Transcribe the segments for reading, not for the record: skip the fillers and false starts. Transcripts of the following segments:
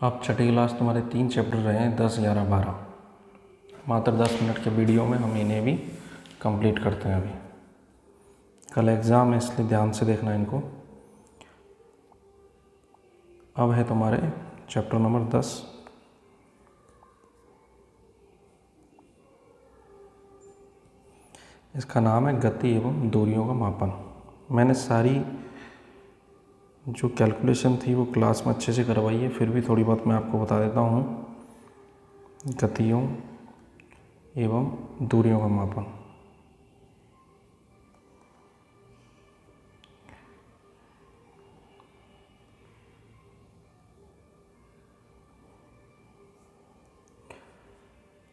अब छठी क्लास तुम्हारे 3 चैप्टर रहे हैं 10, 11, 12। मात्र 10 मिनट के वीडियो में हम इन्हें भी कंप्लीट करते हैं। अभी कल एग्ज़ाम है इसलिए ध्यान से देखना इनको। अब है तुम्हारे चैप्टर नंबर 10। इसका नाम है गति एवं दूरियों का मापन। मैंने सारी जो कैलकुलेशन थी वो क्लास में अच्छे से करवाई है, फिर भी थोड़ी बहुत मैं आपको बता देता हूँ। गतियों एवं दूरियों का मापन।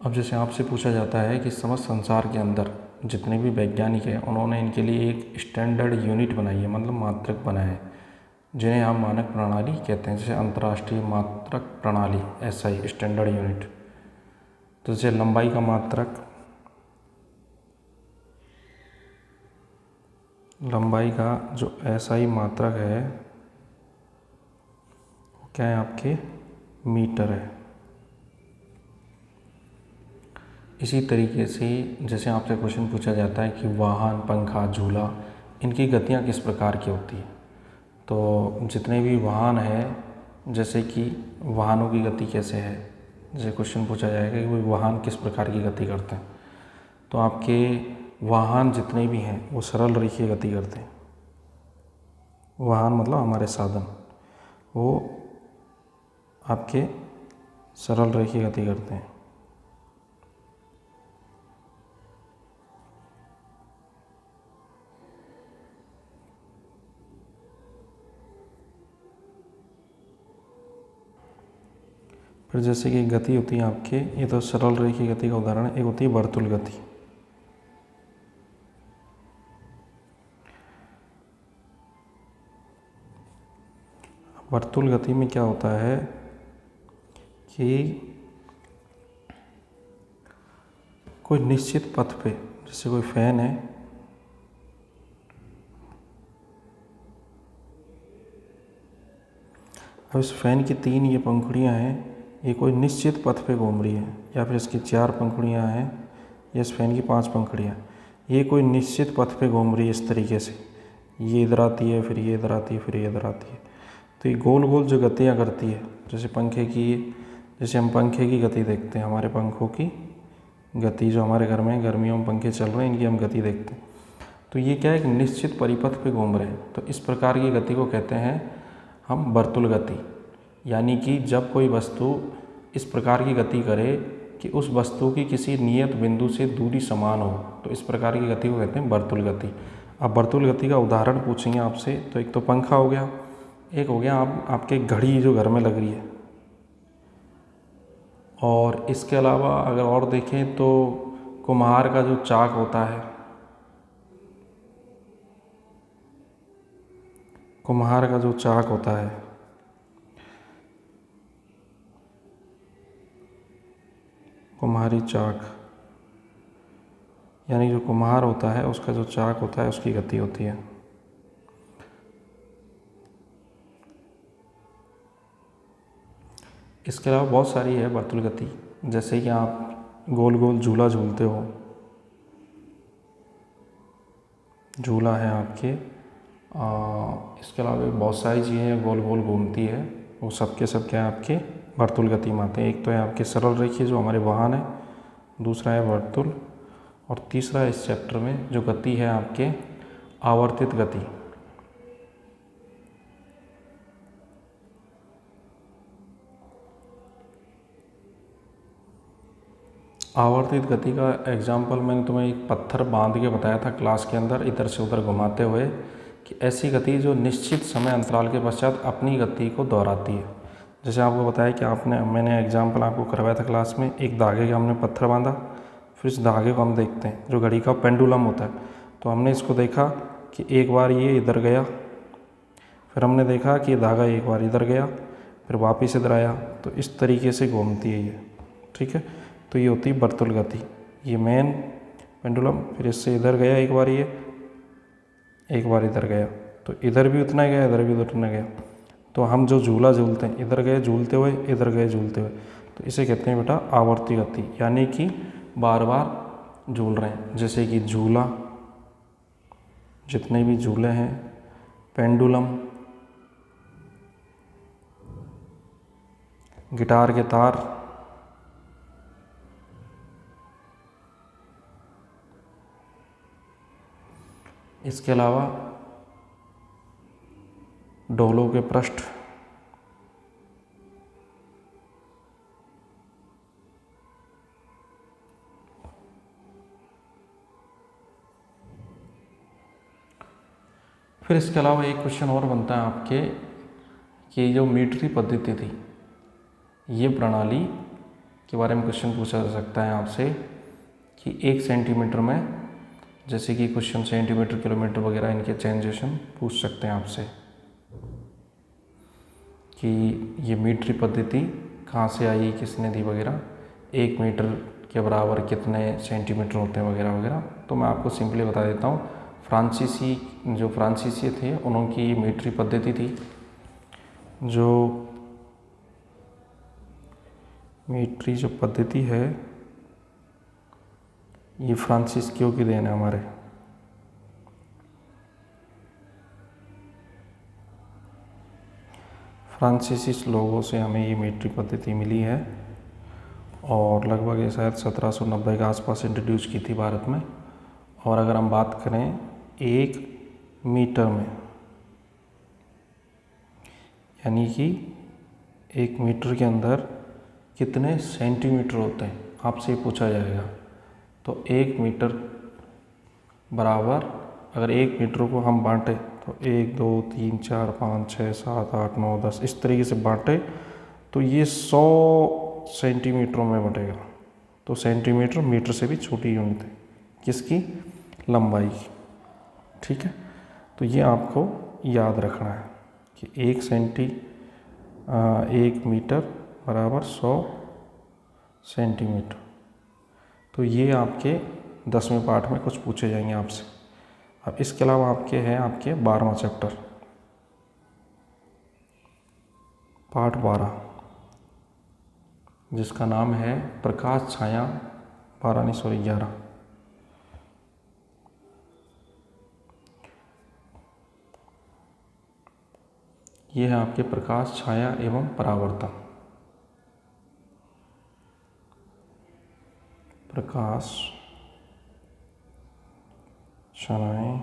अब जैसे आपसे पूछा जाता है कि समस्त संसार के अंदर जितने भी वैज्ञानिक हैं उन्होंने इनके लिए एक स्टैंडर्ड यूनिट बनाई है, मतलब मात्रक बनाया है, जिन्हें हम मानक प्रणाली कहते हैं। जैसे अंतर्राष्ट्रीय मात्रक प्रणाली SI स्टैंडर्ड यूनिट। तो जैसे लंबाई का मात्रक, लंबाई का जो SI मात्रक है वो क्या है आपके मीटर है। इसी तरीके से जैसे आपसे क्वेश्चन पूछा जाता है कि वाहन, पंखा, झूला, इनकी गतियाँ किस प्रकार की होती है। तो जितने भी वाहन हैं, जैसे कि वाहनों की गति कैसे है, जैसे क्वेश्चन पूछा जाएगा कि वो वाहन किस प्रकार की गति करते हैं, तो आपके वाहन जितने भी हैं वो सरल रेखीय गति करते हैं। वाहन मतलब हमारे साधन, वो आपके सरल रेखीय गति करते हैं। फिर जैसे कि गति होती है आपके, ये तो सरल रेखीय गति का उदाहरण है। एक होती है वर्तुल गति। वर्तुल गति में क्या होता है कि कोई निश्चित पथ पे, जैसे कोई फैन है, अब इस फैन की 3 ये पंखुड़ियाँ हैं, ये कोई निश्चित पथ पे घूम रही है, या फिर इसकी 4 पंखुड़ियाँ हैं, या इस फैन की 5 पंखुड़ियाँ, ये कोई निश्चित पथ पे घूम रही है इस तरीके से। ये इधर आती है, फिर ये इधर आती है, फिर ये इधर आती है। तो ये गोल गोल जो गतियाँ करती है, जैसे पंखे की, जैसे हम पंखे की गति देखते हैं, हमारे पंखों की गति जो हमारे घर में गर्मियों में पंखे चल रहे हैं, इनकी हम गति देखते हैं। तो ये क्या है, एक निश्चित परिपथ पे घूम रहे हैं। तो इस प्रकार की गति को कहते हैं हम वर्तुल गति। यानी कि जब कोई वस्तु इस प्रकार की गति करे कि उस वस्तु की किसी नियत बिंदु से दूरी समान हो, तो इस प्रकार की गति को कहते हैं वर्तुल गति। अब वर्तुल गति का उदाहरण पूछेंगे आपसे, तो एक तो पंखा हो गया, एक हो गया आपके घड़ी जो घर में लग रही है, और इसके अलावा अगर और देखें तो कुम्हार का जो चाक होता है, कुम्हार का जो चाक होता है, कुम्हारी चाक, यानी जो कुम्हार होता है उसका जो चाक होता है उसकी गति होती है। इसके अलावा बहुत सारी है वर्तुल गति। जैसे कि आप गोल गोल झूला झूलते हो, झूला है आपके, इसके अलावा बहुत सारी चीज़ें गोल गोल घूमती है, वो सब के सब क्या है आपके वर्तुल गति में आते हैं। एक तो है आपके सरल रेखीय जो हमारे वाहन है, दूसरा है वर्तुल, और तीसरा इस चैप्टर में जो गति है आपके आवर्तित गति। आवर्तित गति का एग्जाम्पल मैंने तुम्हें एक पत्थर बांध के बताया था क्लास के अंदर, इधर से उधर घुमाते हुए, कि ऐसी गति जो निश्चित समय अंतराल के पश्चात अपनी गति को दोहराती है। जैसे आपको बताया कि मैंने एग्जाम्पल आपको करवाया था क्लास में, एक धागे का हमने पत्थर बांधा, फिर इस धागे को हम देखते हैं जो घड़ी का पेंडुलम होता है। तो हमने इसको देखा कि एक बार ये इधर गया, फिर हमने देखा कि ये धागा एक बार इधर गया, फिर वापस इधर आया, तो इस तरीके से घूमती है ये। ठीक है, तो ये होती है वर्तुल गति। ये मेन पेंडुलम, फिर इससे इधर गया एक बार, ये एक बार इधर गया, तो इधर भी उतना ही गया, इधर भी उतना गया। तो हम जो झूला झूलते हैं, इधर गए झूलते हुए, इधर गए झूलते हुए, तो इसे कहते हैं बेटा आवर्ती गति, यानी कि बार बार झूल रहे हैं। जैसे कि झूला, जितने भी झूले हैं, पेंडुलम, गिटार के तार, इसके अलावा डोलों के पृष्ठ, फिर इसके अलावा एक क्वेश्चन और बनता है आपके कि जो मीटरी पद्धति थी, ये प्रणाली के बारे में क्वेश्चन पूछा जा सकता है आपसे कि 1 सेंटीमीटर में, जैसे कि क्वेश्चन सेंटीमीटर, किलोमीटर वगैरह, इनके चेंजेशन पूछ सकते हैं आपसे कि ये मीटरी पद्धति कहाँ से आई, किसने दी वगैरह, 1 मीटर के बराबर कितने सेंटीमीटर होते हैं वगैरह वगैरह। तो मैं आपको सिंपली बता देता हूँ, फ्रांसीसी थे, उनकी मीटरी पद्धति थी। जो मीटरी जो पद्धति है, ये फ्रांसीसियों की देन है हमारे। फ्रांसीसी लोगों से हमें ये मीटरी पद्धति मिली है और लगभग ये शायद 1790 के आसपास इंट्रोड्यूस की थी भारत में। और अगर हम बात करें 1 मीटर में, यानी कि 1 मीटर के अंदर कितने सेंटीमीटर होते हैं, आपसे पूछा जाएगा। तो 1 मीटर बराबर, अगर 1 मीटर को हम बांटें तो 1 2 3 4 5 6 7 8 9 10 इस तरीके से बांटे तो ये 100 सेंटीमीटरों में बटेगा। तो सेंटीमीटर मीटर से भी छोटी यूनिट है किसकी, लंबाई की। ठीक है, तो ये आपको याद रखना है कि 1 मीटर बराबर 100 सेंटीमीटर। तो ये आपके 10वें पाठ में कुछ पूछे जाएंगे आपसे। अब इसके अलावा आपके 12वां चैप्टर, पाठ 12, जिसका नाम है प्रकाश छाया 11। ये है आपके प्रकाश छाया एवं परावर्तन। प्रकाश छायाएं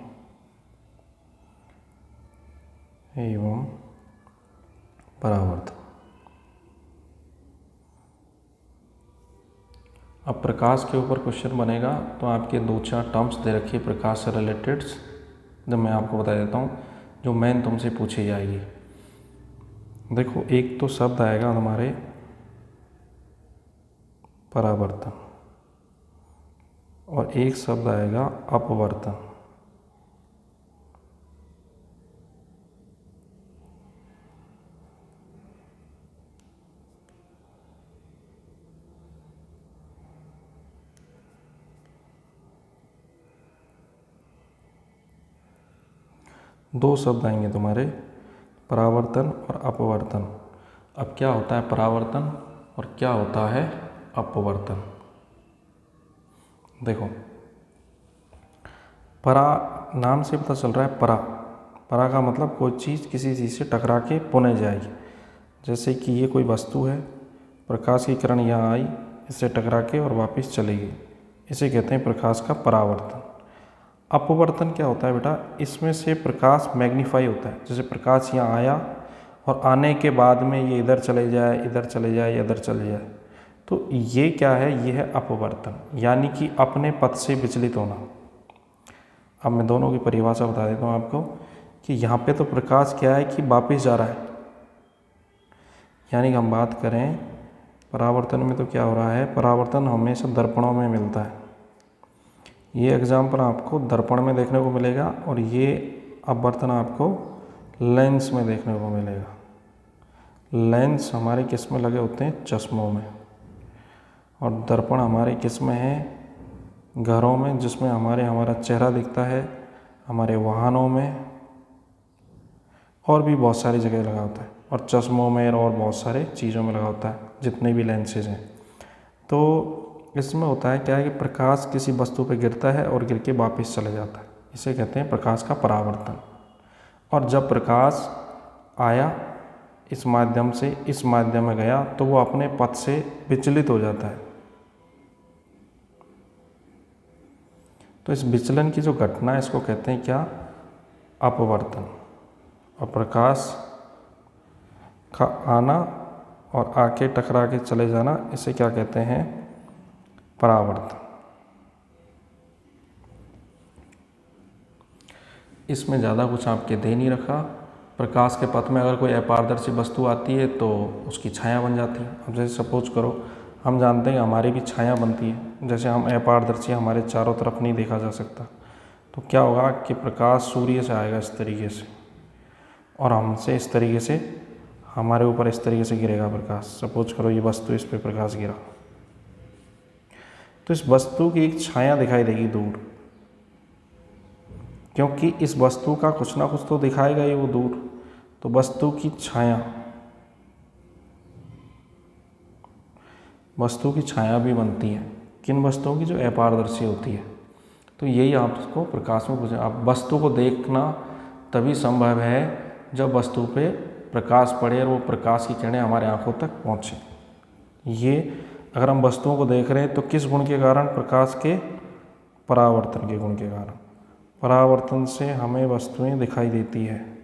एवं परावर्तन। अब प्रकाश के ऊपर क्वेश्चन बनेगा तो आपके 2-4 टर्म्स दे रखिए प्रकाश से रिलेटेड, जब मैं आपको बता देता हूँ जो मेन तुमसे पूछी जाएगी। देखो, एक तो शब्द आएगा हमारे परावर्तन और एक शब्द आएगा अपवर्तन। दो शब्द आएंगे तुम्हारे, परावर्तन और अपवर्तन। अब क्या होता है परावर्तन और क्या होता है अपवर्तन? देखो, परा नाम से पता चल रहा है, परा का मतलब कोई चीज़ किसी चीज़ से टकरा के पुनः जाएगी। जैसे कि ये कोई वस्तु है, प्रकाश की किरण यहाँ आई, इससे टकरा के और वापस चलेगी, इसे कहते हैं प्रकाश का परावर्तन। अपवर्तन क्या होता है बेटा, इसमें से प्रकाश मैग्नीफाई होता है। जैसे प्रकाश यहाँ आया और आने के बाद में ये इधर चले जाए, इधर चले जाए या इधर चले जाए, तो ये क्या है, ये है अपवर्तन, यानी कि अपने पथ से विचलित होना। अब मैं दोनों की परिभाषा बता देता हूँ आपको कि यहाँ पे तो प्रकाश क्या है कि वापस जा रहा है, यानी कि हम बात करें परावर्तन में तो क्या हो रहा है, परावर्तन हमेशा दर्पणों में मिलता है। ये एग्जाम्पल आपको दर्पण में देखने को मिलेगा और ये अपवर्तन आपको लेंस में देखने को मिलेगा। लेंस हमारे किस में लगे होते हैं, चश्मों में, और दर्पण हमारे किस में है, घरों में, जिसमें हमारा चेहरा दिखता है, हमारे वाहनों में, और भी बहुत सारी जगह लगा होता है। और चश्मों में और बहुत सारे चीज़ों में लगा होता है, जितने भी लेंसेज हैं। तो इसमें होता है क्या है कि प्रकाश किसी वस्तु पर गिरता है और गिर के वापस चले जाता है, इसे कहते हैं प्रकाश का परावर्तन। और जब प्रकाश आया इस माध्यम से इस माध्यम में गया तो वो अपने पथ से विचलित हो जाता है। तो इस विचलन की जो घटना है इसको कहते हैं क्या? अपवर्तन। और प्रकाश का आना और आके टकरा के चले जाना, इसे क्या कहते हैं? परावर्तन। इसमें ज़्यादा कुछ आपके दे नहीं रखा। प्रकाश के पथ में अगर कोई अपारदर्शी वस्तु आती है तो उसकी छाया बन जाती है। अब जैसे सपोज करो, हम जानते हैं हमारी भी छाया बनती है, जैसे हम अपारदर्शी, हमारे चारों तरफ नहीं देखा जा सकता, तो क्या होगा कि प्रकाश सूर्य से आएगा इस तरीके से और हमसे इस तरीके से, हमारे ऊपर इस तरीके से गिरेगा प्रकाश। सपोज करो ये वस्तु, इस पे प्रकाश गिरा तो इस वस्तु की एक छाया दिखाई देगी दूर, क्योंकि इस वस्तु का कुछ ना कुछ तो दिखाएगा ही वो दूर। तो वस्तु की छाया भी बनती है। किन वस्तुओं की? जो अपारदर्शी होती है। तो यही आपको प्रकाश में पूछा। आप वस्तु को देखना तभी संभव है जब वस्तु पे प्रकाश पड़े और वो प्रकाश की किरणें हमारे आंखों तक पहुँचे। ये अगर हम वस्तुओं को देख रहे हैं तो किस गुण के कारण? प्रकाश के परावर्तन के गुण के कारण। परावर्तन से हमें वस्तुएं दिखाई देती है।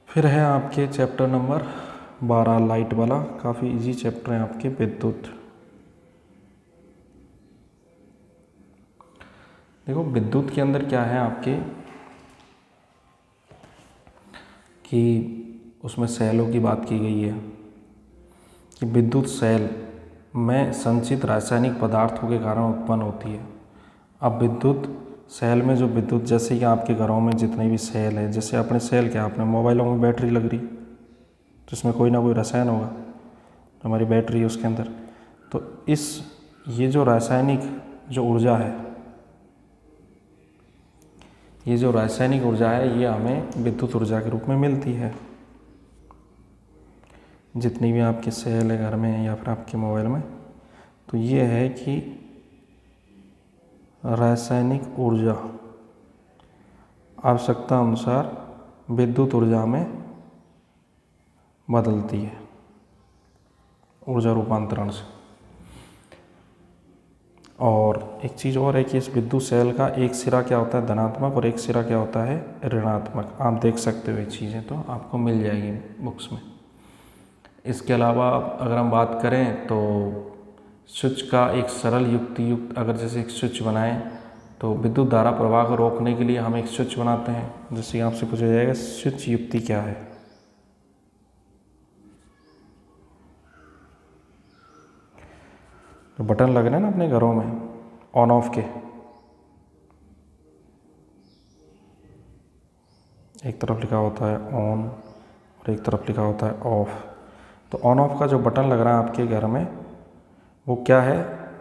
फिर है आपके चैप्टर नंबर 12 लाइट वाला, काफ़ी इजी चैप्टर है आपके, विद्युत। देखो विद्युत के अंदर क्या है आपके कि उसमें सेलों की बात की गई है कि विद्युत सेल में संचित रासायनिक पदार्थों के कारण उत्पन्न होती है। अब विद्युत सेल में जो विद्युत, जैसे कि आपके घरों में जितने भी सेल है, जैसे अपने सेल क्या, अपने मोबाइलों में बैटरी लग रही तो इसमें कोई ना कोई रसायन होगा, हमारी बैटरी है उसके अंदर। तो ये जो रासायनिक जो ऊर्जा है, ये हमें विद्युत ऊर्जा के रूप में मिलती है। जितनी भी आपके सेल है घर में या फिर आपके मोबाइल में, तो ये है कि रासायनिक ऊर्जा आवश्यकता अनुसार विद्युत ऊर्जा में बदलती है, ऊर्जा रूपांतरण से। और एक चीज़ और है कि इस विद्युत सेल का एक सिरा क्या होता है? धनात्मक, और एक सिरा क्या होता है? ऋणात्मक। आप देख सकते हो ये चीज़ें, तो आपको मिल जाएगी बुक्स में। इसके अलावा अगर हम बात करें तो स्विच का एक सरल युक्त अगर जैसे एक स्विच बनाएं तो विद्युत धारा प्रवाह को रोकने के लिए हम एक स्विच बनाते हैं। जैसे आपसे पूछा जाएगा स्विच युक्ति क्या है? तो बटन लग रहे हैं ना अपने घरों में ऑन ऑफ के, एक तरफ लिखा होता है ऑन और एक तरफ लिखा होता है ऑफ। तो ऑन ऑफ का जो बटन लग रहा है आपके घर में वो क्या है?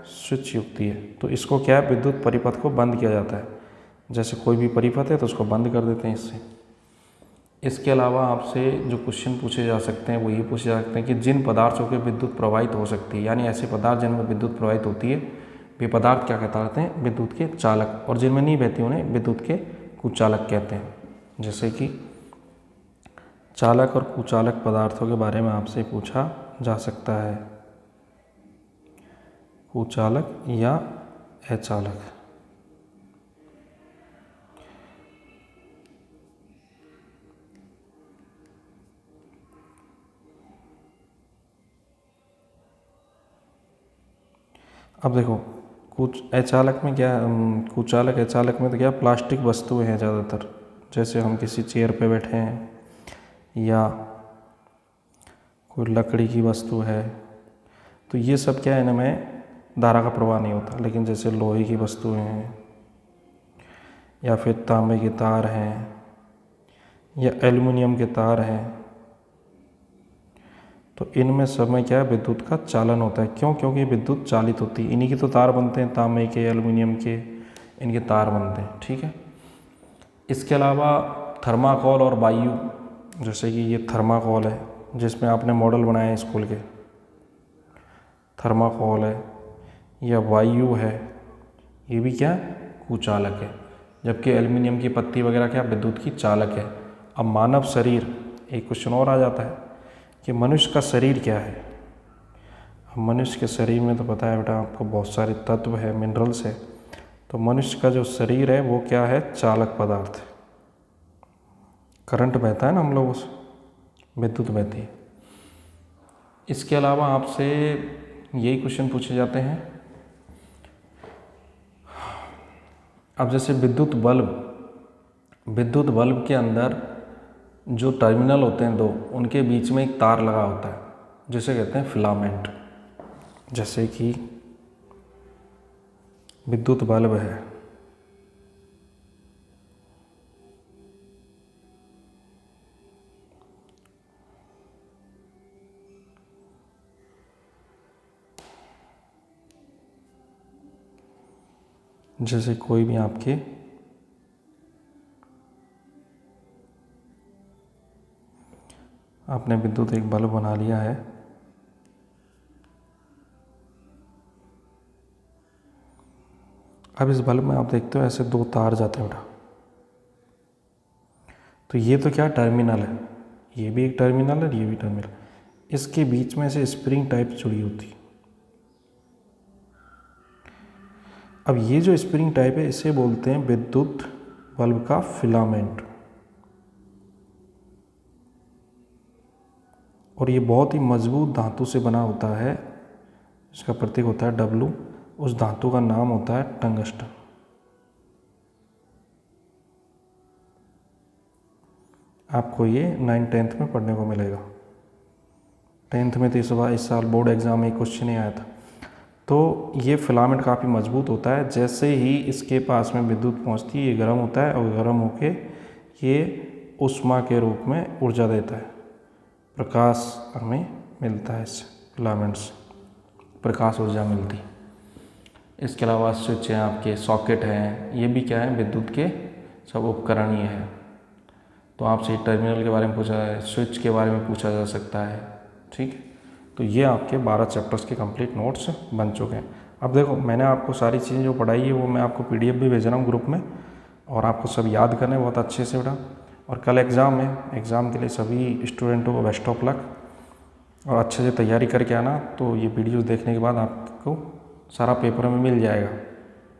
स्विच युक्ति है। तो इसको क्या है? विद्युत परिपथ को बंद किया जाता है। जैसे कोई भी परिपथ है तो उसको बंद कर देते हैं इससे। इसके अलावा आपसे जो क्वेश्चन पूछे जा सकते हैं वो ये पूछे जा सकते हैं कि जिन पदार्थों के विद्युत प्रवाहित हो सकती है, यानी ऐसे पदार्थ जिनमें विद्युत प्रवाहित होती है, वे पदार्थ क्या कहते हैं? विद्युत के चालक। और जिनमें नहीं बहती उन्हें विद्युत के कुचालक कहते हैं। जैसे कि चालक और कुचालक पदार्थों के बारे में आपसे पूछा जा सकता है, कुचालक या अचालक। अब देखो अचालक में क्या, कुचालक अचालक में तो क्या प्लास्टिक वस्तुएं हैं ज़्यादातर। जैसे हम किसी चेयर पे बैठे हैं या कोई लकड़ी की वस्तु है, तो ये सब क्या है, इनमें धारा का प्रवाह नहीं होता। लेकिन जैसे लोहे की वस्तुएं हैं या फिर तांबे के तार हैं या एल्युमिनियम के तार हैं, तो इनमें सब में क्या है, विद्युत का चालन होता है। क्यों? क्योंकि विद्युत चालित होती है। इन्हीं के तो तार बनते हैं, तांबे के, एल्युमिनियम के, इनके तार बनते हैं। ठीक है। इसके अलावा थर्माकोल और वायु, जैसे कि ये थर्माकोल है जिसमें आपने मॉडल बनाए हैं स्कूल के, थर्माकोल है, या वायु है, ये भी क्या है, कुचालक है। जबकि एल्युमिनियम की पत्ती वगैरह क्या विद्युत की चालक है। अब मानव शरीर, एक क्वेश्चन और आ जाता है कि मनुष्य का शरीर क्या है। अब मनुष्य के शरीर में तो पता है बेटा आपको, बहुत सारे तत्व है, मिनरल्स है। तो मनुष्य का जो शरीर है वो क्या है, चालक पदार्थ है। करंट बहता है ना हम लोगों से, विद्युत बहती है। इसके अलावा आपसे यही क्वेश्चन पूछे जाते हैं। अब जैसे विद्युत बल्ब के अंदर जो टर्मिनल होते हैं दो, उनके बीच में एक तार लगा होता है जिसे कहते हैं फिलामेंट। जैसे कि विद्युत बल्ब है, जैसे कोई भी आपने विद्युत एक बल्ब बना लिया है, अब इस बल्ब में आप देखते हो ऐसे दो तार जाते हैं बेटा। तो ये तो क्या टर्मिनल है, ये भी एक टर्मिनल है, ये भी टर्मिनल। इसके बीच में से स्प्रिंग टाइप जुड़ी होती है। अब ये जो स्प्रिंग टाइप है इसे बोलते हैं विद्युत बल्ब का फिलामेंट। और ये बहुत ही मजबूत धातु से बना होता है, इसका प्रतीक होता है W। उस धातु का नाम होता है टंगस्टन। आपको ये 9th-10th में पढ़ने को मिलेगा। 10th में तो इस साल बोर्ड एग्जाम में क्वेश्चन ही आया था। तो ये फिलामेंट काफ़ी मजबूत होता है। जैसे ही इसके पास में विद्युत पहुंचती है ये गर्म होता है, और गर्म होके ये ऊष्मा के रूप में ऊर्जा देता है, प्रकाश हमें मिलता है, इससे फिलामेंट से प्रकाश ऊर्जा मिलती है। इसके अलावा स्विच हैं आपके, सॉकेट हैं, ये भी क्या है, विद्युत के सब उपकरण ही है। तो आपसे टर्मिनल के बारे में पूछा है, स्विच के बारे में पूछा जा सकता है। ठीक है। तो ये आपके 12 चैप्टर्स के कंप्लीट नोट्स बन चुके हैं। अब देखो मैंने आपको सारी चीज़ें जो पढ़ाई है वो मैं आपको PDF भी भेज रहा हूँ ग्रुप में, और आपको सब याद करना है बहुत अच्छे से बेटा। और कल एग्ज़ाम है, एग्ज़ाम के लिए सभी स्टूडेंटों को बेस्ट ऑफ लक, और अच्छे से तैयारी करके आना। तो ये वीडियोस देखने के बाद आपको सारा पेपर में मिल जाएगा।